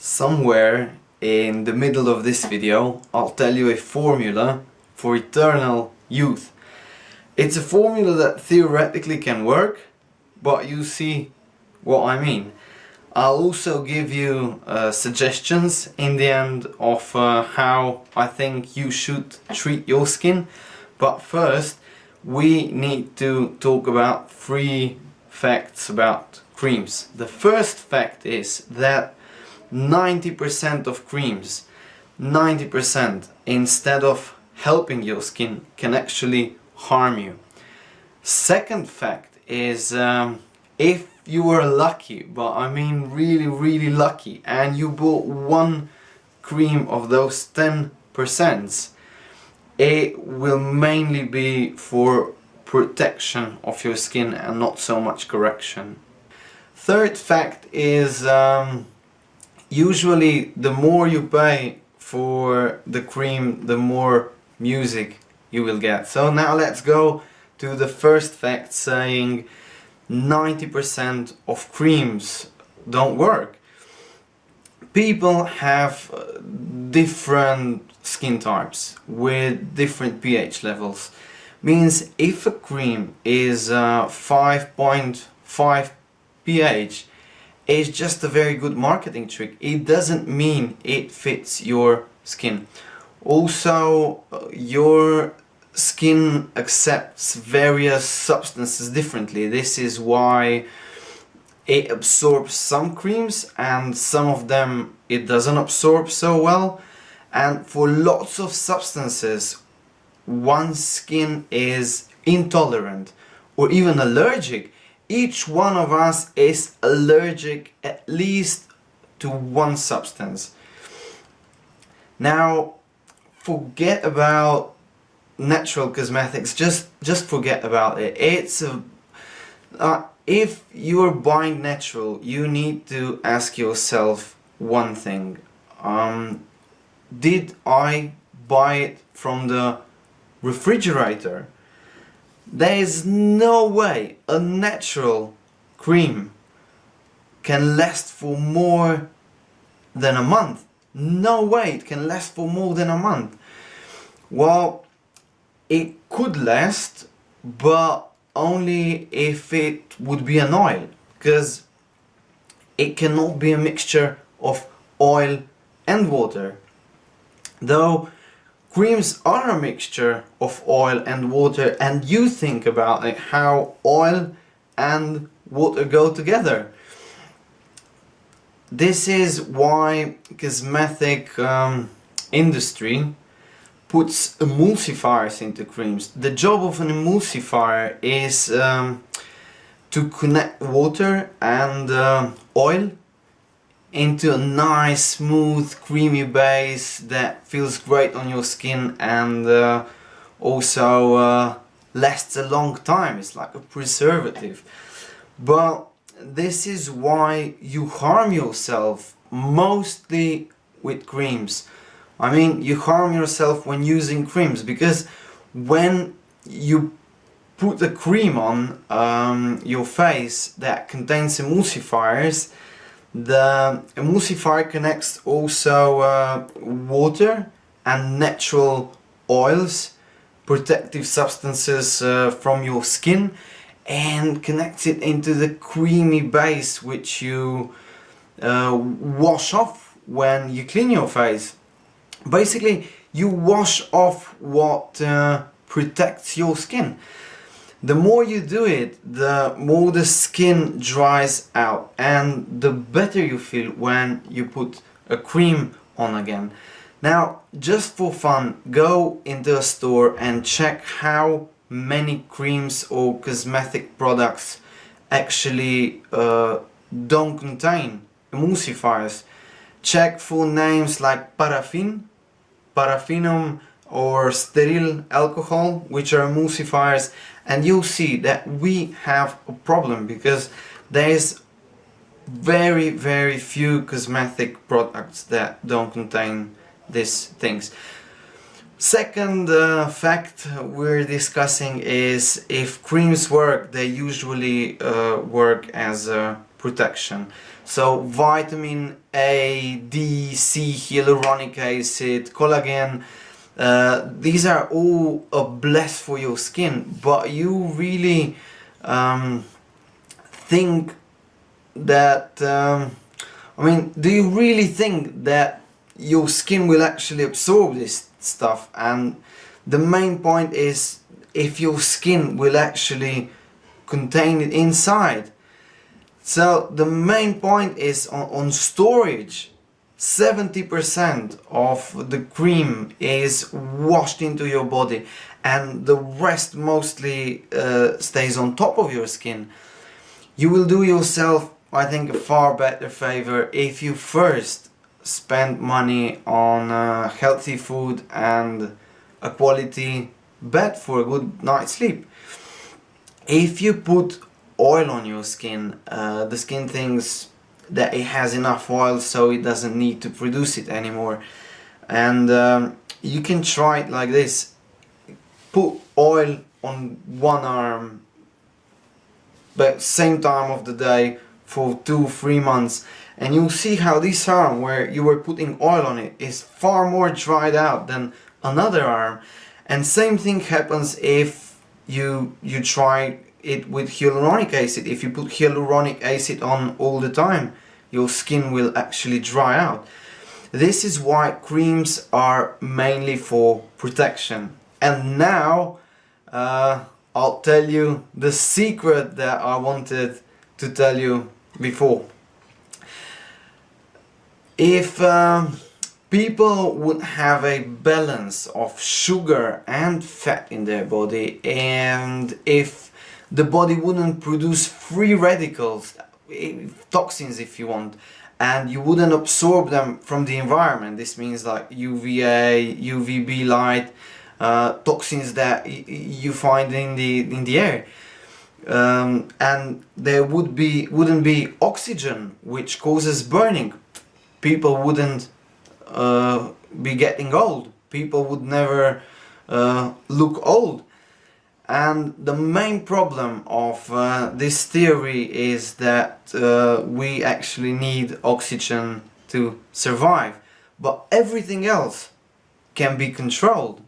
Somewhere in the middle of this video I'll tell you a formula for eternal youth. It's a formula that theoretically can work, but you see what I mean. I'll also give you suggestions in the end of how I think you should treat your skin. But first we need to talk about 3 facts about creams. The first fact is that 90% of creams, 90% instead of helping your skin, can actually harm you. Second fact is if you were lucky, but I mean really lucky, and you bought one cream of those 10%, it will mainly be for protection of your skin and not so much correction. Third fact is usually the more you pay for the cream, the more music you will get. So now let's go to the first fact, saying 90% of creams don't work. People have different skin types with different pH levels. Means if a cream is 5.5 pH, it's just a very good marketing trick. It doesn't mean it fits your skin. Also, your skin accepts various substances differently. This is why it absorbs some creams and some of them it doesn't absorb so well. And for lots of substances, one's skin is intolerant or even allergic. Each one of us is allergic at least to one substance. Now, forget about natural cosmetics, just forget about it. It's if you're buying natural, you need to ask yourself one thing. Did I buy it from the refrigerator? There is no way a natural cream can last for more than a month. No way it can last for more than a month. Well, it could last, but only if it would be an oil, because it cannot be a mixture of oil and water. Though creams are a mixture of oil and water, and you think about it, how oil and water go together. This is why cosmetic industry puts emulsifiers into creams. The job of an emulsifier is to connect water and oil into a nice, smooth, creamy base that feels great on your skin and also lasts a long time. It's like a preservative. But this is why you harm yourself mostly with creams. I mean, you harm yourself when using creams, because when you put the cream on your face that contains emulsifiers, the emulsifier connects also water and natural oils, protective substances from your skin, and connects it into the creamy base which you wash off when you clean your face. Basically, you wash off what protects your skin. The more you do it, the more the skin dries out, and the better you feel when you put a cream on again. Now, just for fun, go into a store and check how many creams or cosmetic products actually don't contain emulsifiers. Check for names like paraffin, paraffinum, or sterile alcohol, which are emulsifiers, and you'll see that we have a problem, because there's very few cosmetic products that don't contain these things. Second fact we're discussing is if creams work, they usually work as a protection. So vitamin A, D, C, hyaluronic acid, collagen, these are all a bless for your skin, but you really think that, I mean, do you really think that your skin will actually absorb this stuff? And the main point is if your skin will actually contain it inside. So the main point is on storage. 70% of the cream is washed into your body, and the rest mostly stays on top of your skin. You will do yourself, I think, a far better favor if you first spend money on healthy food and a quality bed for a good night's sleep. If you put oil on your skin, the skin thinks that it has enough oil, so it doesn't need to produce it anymore. And you can try it like this. Put oil on one arm, but same time of the day for 2-3 months, and you'll see how this arm where you were putting oil on it is far more dried out than another arm. And same thing happens if you try it with hyaluronic acid. If you put hyaluronic acid on all the time, your skin will actually dry out. This is why creams are mainly for protection. And now I'll tell you the secret that I wanted to tell you before. If people would have a balance of sugar and fat in their body, and if the body wouldn't produce free radicals, toxins if you want, and you wouldn't absorb them from the environment, this means like UVA, UVB light, toxins that you find in the air, and there wouldn't be oxygen, which causes burning. People wouldn't be getting old. People would never look old. And the main problem of this theory is that we actually need oxygen to survive, but everything else can be controlled.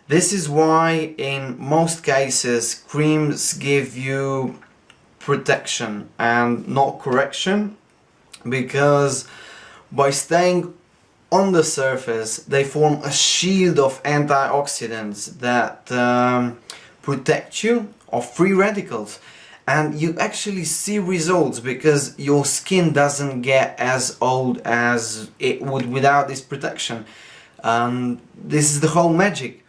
This is why in most cases creams give you protection and not correction, because by staying on the surface they form a shield of antioxidants that protect you of free radicals, and you actually see results because your skin doesn't get as old as it would without this protection. This is the whole magic.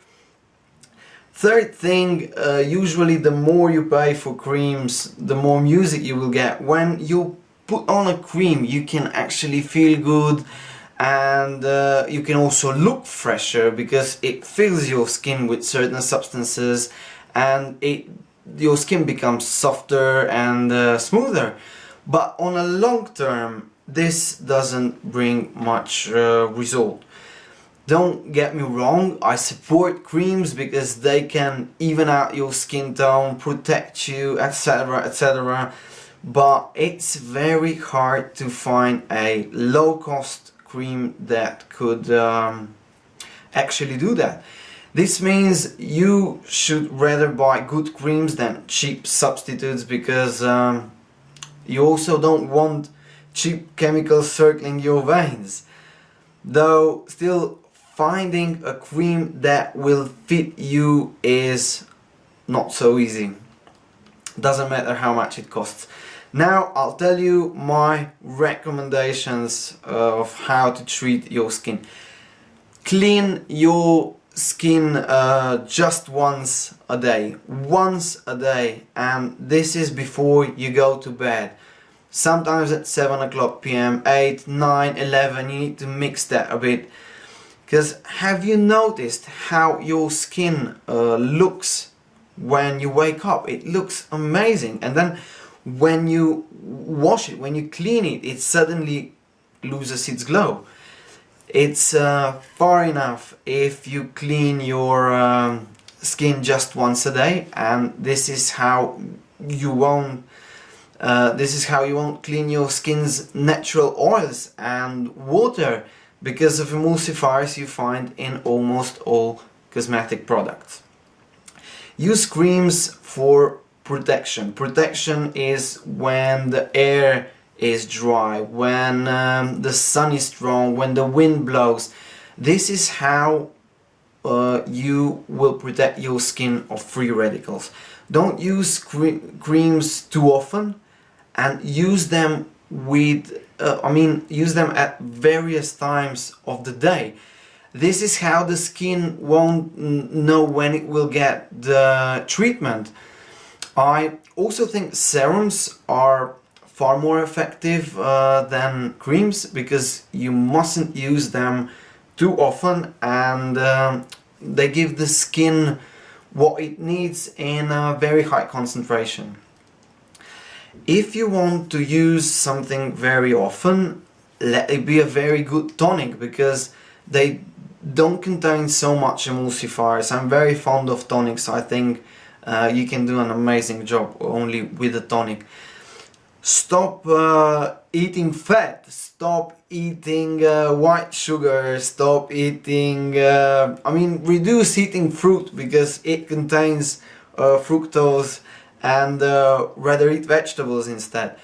Third thing, usually the more you pay for creams, the more music you will get. When you put on a cream, you can actually feel good, and you can also look fresher because it fills your skin with certain substances, and your skin becomes softer and smoother. But on a long term, this doesn't bring much result. Don't get me wrong, I support creams because they can even out your skin tone, protect you, etc, etc. But it's very hard to find a low-cost cream that could actually do that. This means you should rather buy good creams than cheap substitutes, because you also don't want cheap chemicals circling your veins. Though still, finding a cream that will fit you is not so easy. Doesn't matter how much it costs. Now I'll tell you my recommendations of how to treat your skin. Clean your skin just once a day. Once a day, and this is before you go to bed. Sometimes at 7 o'clock p.m, 8, 9, 11, you need to mix that a bit. Because have you noticed how your skin looks when you wake up? It looks amazing, and then when you wash it, when you clean it, it suddenly loses its glow. It's far enough if you clean your skin just once a day, and this is how you won't This is how you won't clean your skin's natural oils and water because of emulsifiers you find in almost all cosmetic products. Use creams for protection. Protection is when the air is dry, when the sun is strong, when the wind blows. This is how you will protect your skin of free radicals. Don't use creams too often, and use them with use them at various times of the day. This is how the skin won't know when it will get the treatment. I also think serums are far more effective than creams, because you mustn't use them too often, and they give the skin what it needs in a very high concentration. If you want to use something very often, let it be a very good tonic, because they don't contain so much emulsifiers. I'm very fond of tonics. I think you can do an amazing job only with a tonic. Stop eating fat, stop eating white sugar, stop eating, reduce eating fruit, because it contains fructose, and rather eat vegetables instead.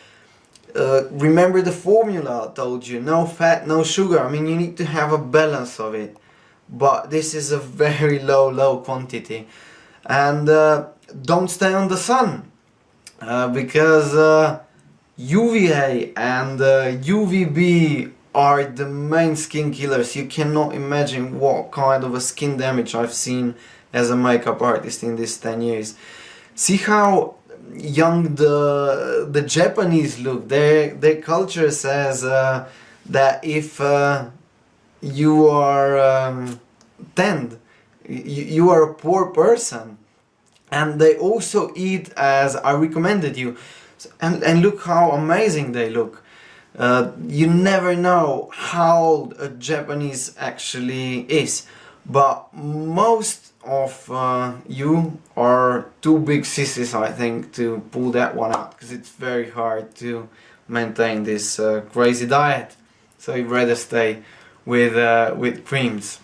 Remember the formula I told you, no fat, no sugar. You need to have a balance of it, but this is a very low quantity. And don't stay on the sun, because UVA and UVB are the main skin killers. You cannot imagine what kind of a skin damage I've seen as a makeup artist in these 10 years. See how young the Japanese look. Their culture says that if you are tanned, you are a poor person. And they also eat as I recommended you. And look how amazing they look. You never know how old a Japanese actually is, but most of you are too big sissies, I think, to pull that one out, because it's very hard to maintain this crazy diet. So you'd rather stay with creams.